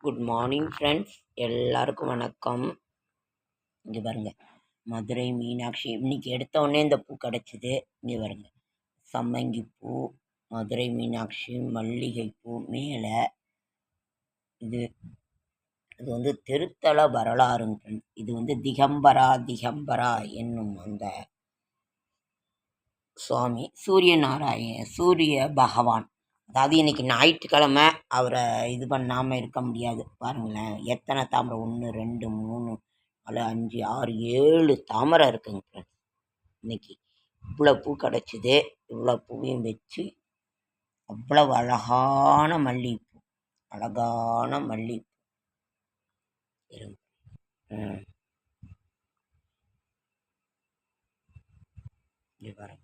Good morning friends, எல்லாருக்கும் வணக்கம். இங்கே பாருங்க, மதுரை மீனாட்சி இன்னைக்கு எடுத்த உடனே இந்த பூ கிடச்சிது. இங்கே பாருங்க, சம்மங்கி பூ, மதுரை மீனாட்சி, மல்லிகைப்பூ. மேலே இது இது திருத்தல வரலாறுங்க ஃப்ரெண்ட்ஸ். இது திகம்பரா என்னும் அந்த சுவாமி சூரிய பகவான். அதாவது இன்னைக்கு ஞாயிற்றுக்கிழமை அவரை இது பண்ணாமல் இருக்க முடியாது. பாருங்களேன், எத்தனை தாமரை, 1 2 3 4 5 6 7 தாமரை இருக்குங்க ஃப்ரெண்ட்ஸ். இன்னைக்கு இவ்வளோ பூ கிடச்சிது. இவ்வளோ பூவையும் வச்சு அவ்வளவு அழகான மல்லிகைப்பூ இருங்க. இங்கே பாருங்க.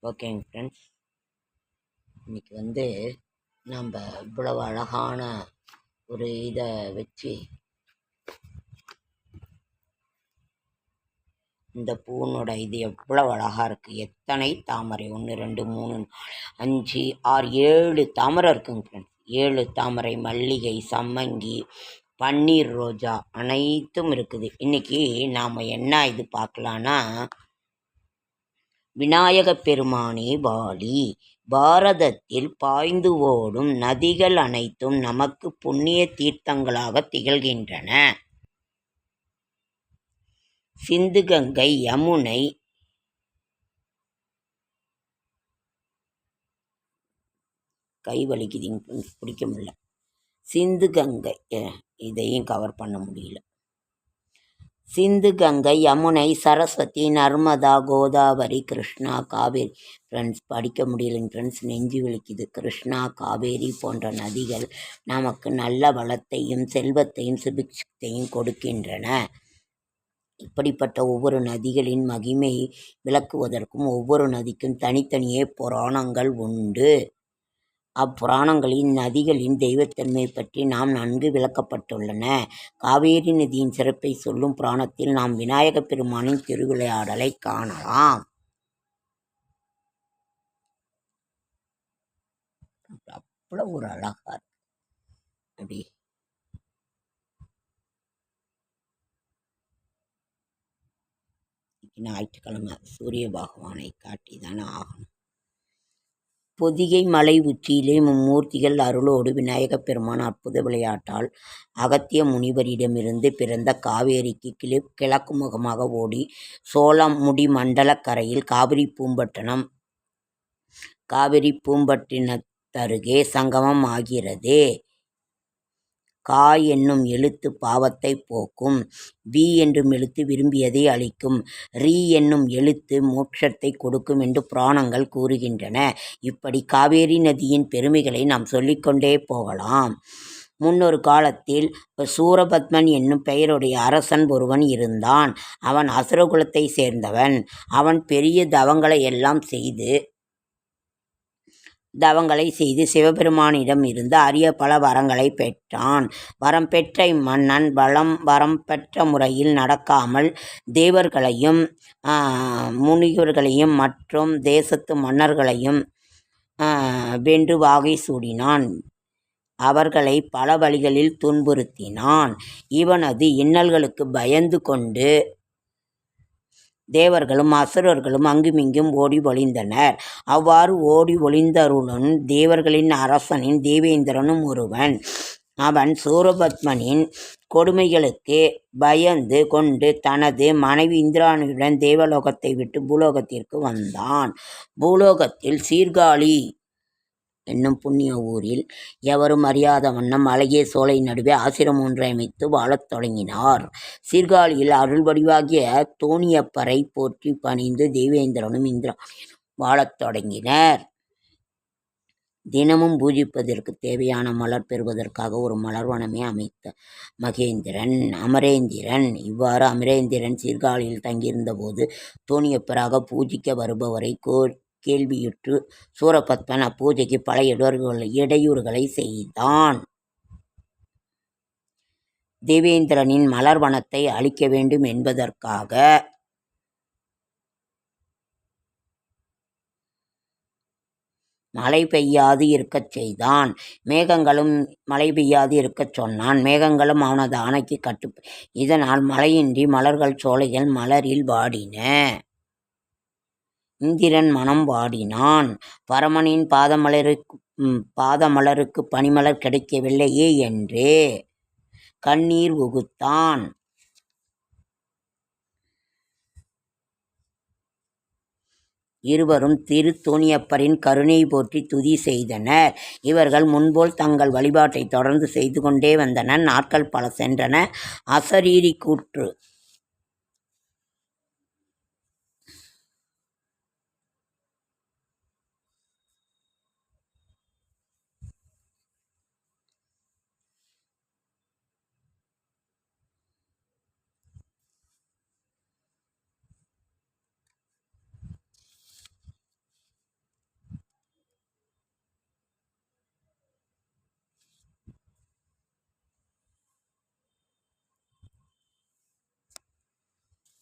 ஓகேங்க ஃப்ரெண்ட்ஸ், இன்னைக்கு நம்ம இவ்வளவு அழகான ஒரு இதை வச்சு இந்த பூனோட இது எவ்வளவு அழகாக இருக்குது. எத்தனை தாமரை, 1 2 3 5 6 7 தாமரை இருக்குங்க ஃப்ரெண்ட்ஸ். 7 தாமரை, மல்லிகை, சம்மங்கி, பன்னீர் ரோஜா அனைத்தும் இருக்குது. இன்னைக்கு நாம் என்ன இது பார்க்கலான்னா, விநாயக பெருமானே வாழி. பாரதத்தில் பாய்ந்து ஓடும் நதிகள் அனைத்தும் நமக்கு புண்ணிய தீர்த்தங்களாக திகழ்கின்றன. சிந்து, கங்கை, யமுனை, கை வலிக்குதுங்க, பிடிக்க முடியல. சிந்து, கங்கை, இதையும் கவர் பண்ண முடியல. சிந்து, கங்கை, யமுனை, சரஸ்வதி, நர்மதா, கோதாவரி, கிருஷ்ணா, காவேரி. ஃப்ரெண்ட்ஸ், படிக்க முடியலைங்க ஃப்ரெண்ட்ஸ், நெஞ்சு வலிக்குது. கிருஷ்ணா, காவேரி போன்ற நதிகள் நமக்கு நல்ல வளத்தையும் செல்வத்தையும் சுபிட்சத்தையும் கொடுக்கின்றன. இப்படிப்பட்ட ஒவ்வொரு நதிகளின் மகிமை விளக்குவதற்கும் ஒவ்வொரு நதிக்கும் தனித்தனியே புராணங்கள் உண்டு. அப்புராணங்களின் நதிகளின் தெய்வத்தன்மை பற்றி நாம் நன்கு விளக்கப்பட்டுள்ளன. காவேரி நதியின் சிறப்பை சொல்லும் புராணத்தில் நாம் விநாயக பெருமானின் திருவிளையாடலை காணலாம். அவ்வளவு ஒரு அழகா அப்படி ஞாயிற்றுக்கிழமை சூரிய பகவானை காட்டி தானே ஆகணும். பொதிகை மலை உச்சியிலே மும்மூர்த்திகள் அருளோடு விநாயகப் பெருமான் அற்புத விளையாட்டால் அகத்திய முனிவரிடமிருந்து பிறந்த காவேரிக்கு கிழக்கு முகமாக ஓடி சோழமுடி மண்டல கரையில் காவிரி பூம்பட்டினத்தருகே சங்கமம் ஆகிறது. கா என்னும் எழுத்து பாவத்தை போக்கும், வி என்னும் எழுத்து விரும்பியதை அளிக்கும், ரீ என்னும் எழுத்து மோட்சத்தை கொடுக்கும் என்று புராணங்கள் கூறுகின்றன. இப்படி காவேரி நதியின் பெருமைகளை நாம் சொல்லிக்கொண்டே போகலாம். முன்னொரு காலத்தில் சூரபத்மன் என்னும் பெயருடைய அரசன் ஒருவன் இருந்தான். அவன் அசுரகுலத்தை சேர்ந்தவன். அவன் பெரிய தவங்களை செய்து சிவபெருமானிடம் இருந்து அரிய பல வரங்களை பெற்றான். வரம் பெற்ற இம்மன்னன் வரம் பெற்ற முறையில் நடக்காமல் தேவர்களையும் முனிவர்களையும் மற்றும் தேசத்து மன்னர்களையும் வென்று வாகை சூடினான். அவர்களை பல வழிகளில் துன்புறுத்தினான். இவனது இன்னல்களுக்கு பயந்து கொண்டு தேவர்களும் அசுரர்களும் அங்குமிங்கும் ஓடி ஒளிந்தனர். அவ்வாறு ஓடி ஒளிந்தருளும் தேவர்களின் அரசனின் தேவேந்திரனும் ஒருவன். அவன் சூரபத்மனின் கொடுமைகளுக்கு பயந்து கொண்டு தனது மனைவி இந்திராணியுடன் தேவலோகத்தை விட்டு பூலோகத்திற்கு வந்தான். பூலோகத்தில் சீர்காழி என்னும் புண்ணிய ஊரில் எவரும் அறியாத வண்ணம் அழகிய சோலை நடுவே ஆசிரம் ஒன்றை அமைத்து வாழத் தொடங்கினார். சீர்காழியில் அருள் வடிவாகிய தோணியப்பரை போற்றி பணிந்து தேவேந்திரனும் இந்திராணியும் வாழத் தொடங்கினர். தினமும் பூஜிப்பதற்கு தேவையான மலர் பெறுவதற்காக ஒரு மலர்வனமே அமைத்த அமரேந்திரன். இவ்வாறு அமரேந்திரன் சீர்காழியில் தங்கியிருந்த போது தோணியப்பராக பூஜிக்க வருபவரை கேள்வியுற்று சூரபத்மன் அப்பூஜைக்கு பல இடையூறுகளை செய்தான். தேவேந்திரனின் மலர்வனத்தை அழிக்க வேண்டும் என்பதற்காக மழை பெய்யாது இருக்கச் செய்தான். மேகங்களும் மழை பெய்யாது இருக்கச் சொன்னான். மேகங்களும் அவனது ஆணைக்கு இதனால் மழையின்றி மலர்கள் சோலைகள் மலரில் வாடின. இந்திரன் மனம் வாடினான். பரமனின் பாதமலருக்கு பனிமலர் கிடைக்கவில்லையே என்று கண்ணீர் உகுத்தான். இருவரும் திருத்தோணியப்பரின் கருணை போற்றி துதி செய்தனர். இவர்கள் முன்போல் தங்கள் வழிபாட்டை தொடர்ந்து செய்து கொண்டே வந்தனர். நாட்கள் பல சென்றன. அசரீரி கூற்று.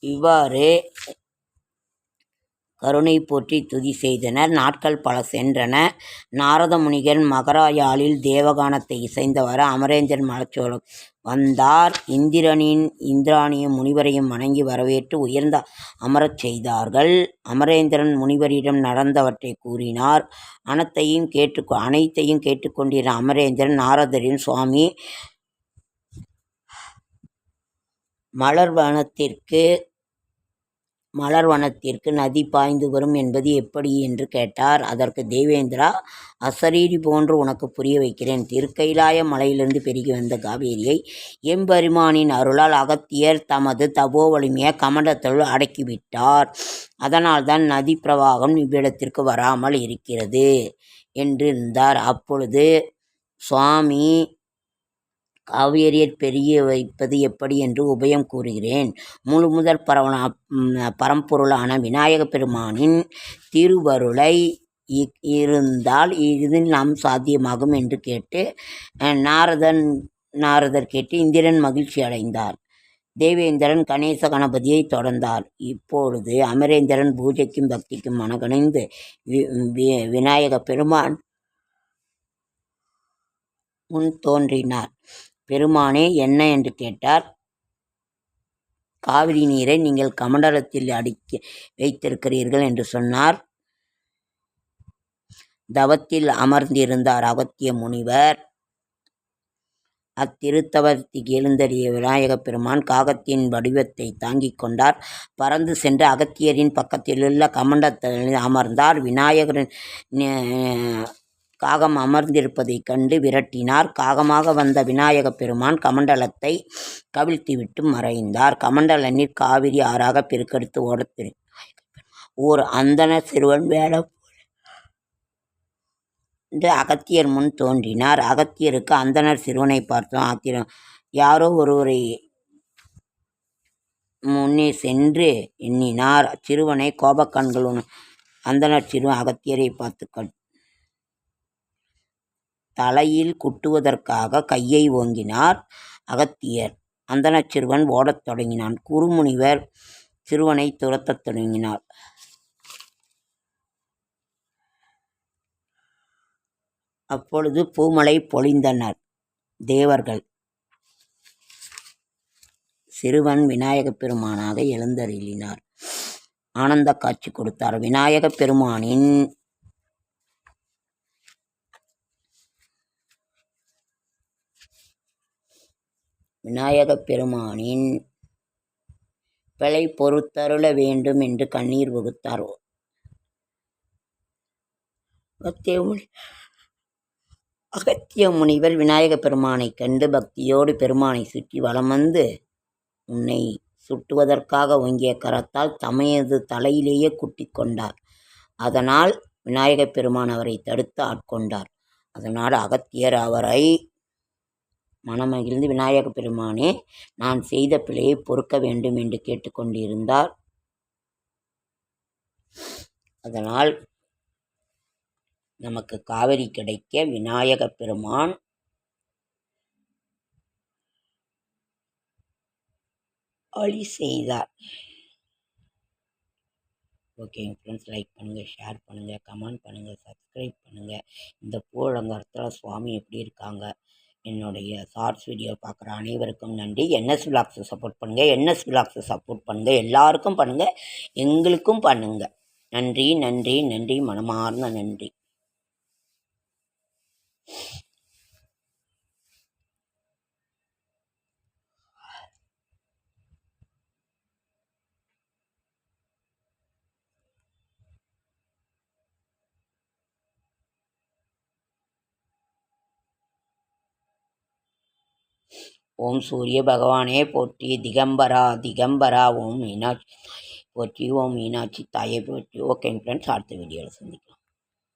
இவ்வாறு கருணை போற்றி துதி செய்தனர். நாட்கள் பல சென்றன. நாரத முனிகள் மகராயாழில் தேவகானத்தை இசைந்தவாறு அமரேந்திரன் மலைச்சோலை வந்தார். இந்திராணியும் முனிவரையும் வணங்கி வரவேற்று உயர்ந்த அமரச் செய்தார்கள். அமரேந்திரன் முனிவரிடம் நடந்தவற்றை கூறினார். அனைத்தையும் கேட்டுக்கொண்டிருந்த அமரேந்திரன் நாரதரின் சுவாமி, மலர்வனத்திற்கு நதி பாய்ந்து வரும் என்பது எப்படி என்று கேட்டார். அதற்கு தேவேந்திரா, அசரீரி போன்று உனக்கு புரிய வைக்கிறேன். திருக்கைலாய மலையிலிருந்து பெருகி வந்த காவேரியை எம்பெருமானின் அருளால் அகத்தியர் தமது தபோ வலிமையை கமண்டத்துள் அடக்கிவிட்டார். அதனால்தான் நதி பிரவாகம் இவ்விடத்திற்கு வராமல் இருக்கிறது என்றிருந்தார். அப்பொழுது சுவாமி, காவேரியர் பெருகி வைப்பது எப்படி என்று உபயம் கூறுகிறேன். முழுமுதற் பரம்பொருளான விநாயகப் பெருமானின் திருவருளை இருந்தால் இது நாம் சாத்தியமாகும் என்று கேட்டு நாரதர் கேட்டு இந்திரன் மகிழ்ச்சி அடைந்தார். தேவேந்திரன் கணேச கணபதியை தொடர்ந்தார். இப்பொழுது அமரேந்திரன் பூஜைக்கும் பக்திக்கும் மனகணிந்து விநாயகப் பெருமான் முன் தோன்றினார். பெருமானே, என்ன என்று கேட்டார். காவிரி நீரை நீங்கள் கமண்டலத்தில் அடுக்கி வைத்திருக்கிறீர்கள் என்று சொன்னார். தவத்தில் அமர்ந்திருந்தார் அகத்திய முனிவர். அத்திருத்தவத்துக்கு எழுந்தறிய விநாயகப் பெருமான் காகத்தின் வடிவத்தை தாங்கிக் கொண்டார். பறந்து சென்று அகத்தியரின் பக்கத்திலுள்ள கமண்டலத்தில் அமர்ந்தார். விநாயகரின் காகம் அமர்ந்திருப்பதைக் கண்டு விரட்டினார். காகமாக வந்த விநாயகப் பெருமான் கமண்டலத்தை கவிழ்த்துவிட்டு மறைந்தார். கமண்டல நீர் காவிரி ஆறாக பெருக்கெடுத்து ஓடத் ஓர் அந்தணர் சிறுவன் வேடம் என்று அகத்தியர் முன் தோன்றினார். அகத்தியருக்கு அந்தணர் சிறுவனை பார்த்தோம் ஆத்திரம். யாரோ ஒருவரை முன்னே சென்று எண்ணினார். சிறுவனை கோபக்கண்கள் அந்தணர் சிறுவன் அகத்தியரை பார்த்து தலையில் குட்டுவதற்காக கையை ஓங்கினார். அகத்தியர். அந்தணச் சிறுவன் ஓடத் தொடங்கினான். குருமுனிவர் சிறுவனை துரத்தத் தொடங்கினார். அப்பொழுது பூமழை பொழிந்தனர் தேவர்கள். சிறுவன் விநாயகப் பெருமானாக எழுந்தருளினார். ஆனந்த காட்சி கொடுத்தார். விநாயகப் பெருமானின் பிழை பொறுத்தருள வேண்டும் என்று கண்ணீர் வகுத்தார். அகத்திய முனிவர் விநாயகப் பெருமானைக் கண்டு பக்தியோடு பெருமானை சுற்றி வலம் வந்து உன்னை சுட்டுவதற்காக ஓங்கிய கரத்தால் தமையது தலையிலேயே குட்டிக் கொண்டார். அதனால் விநாயகப் பெருமான் அவரை தடுத்து ஆட்கொண்டார். அதனால் அகத்தியர் அவரை மனமகிழ்ந்து, விநாயகப் பெருமானே, நான் செய்த பிழையை பொறுக்க வேண்டும் என்று கேட்டுக்கொண்டிருந்தார். அதனால் நமக்கு காவிரி கிடைக்க விநாயகப் பெருமான் வழி செய்தார். ஓகேங்க ஃப்ரெண்ட்ஸ், லைக் பண்ணுங்கள், ஷேர் பண்ணுங்கள், கமெண்ட் பண்ணுங்கள், சப்ஸ்கிரைப் பண்ணுங்கள். இந்த பூலங்கரத்தில் சுவாமி எப்படி இருக்காங்க, என்னுடைய ஷார்ட்ஸ் வீடியோ பார்க்குற அனைவருக்கும் நன்றி. என்எஸ் விலாக்ஸை சப்போர்ட் பண்ணுங்கள், என்எஸ் விலாக்ஸை சப்போர்ட் பண்ணுங்கள், எல்லாருக்கும் பண்ணுங்கள், எங்களுக்கும் பண்ணுங்கள். நன்றி நன்றி நன்றி, மனமார்ந்த நன்றி. ஓம் சூரிய பகவானே போற்றி, திகம்பரா திகம்பரா, ஓம் மீனாட்சி போற்றி, ஓம் மீனாட்சி தாயை போற்றி. ஓகேங்க ஃப்ரெண்ட்ஸ், அடுத்த வீடியோவில் சந்திக்கலாம்.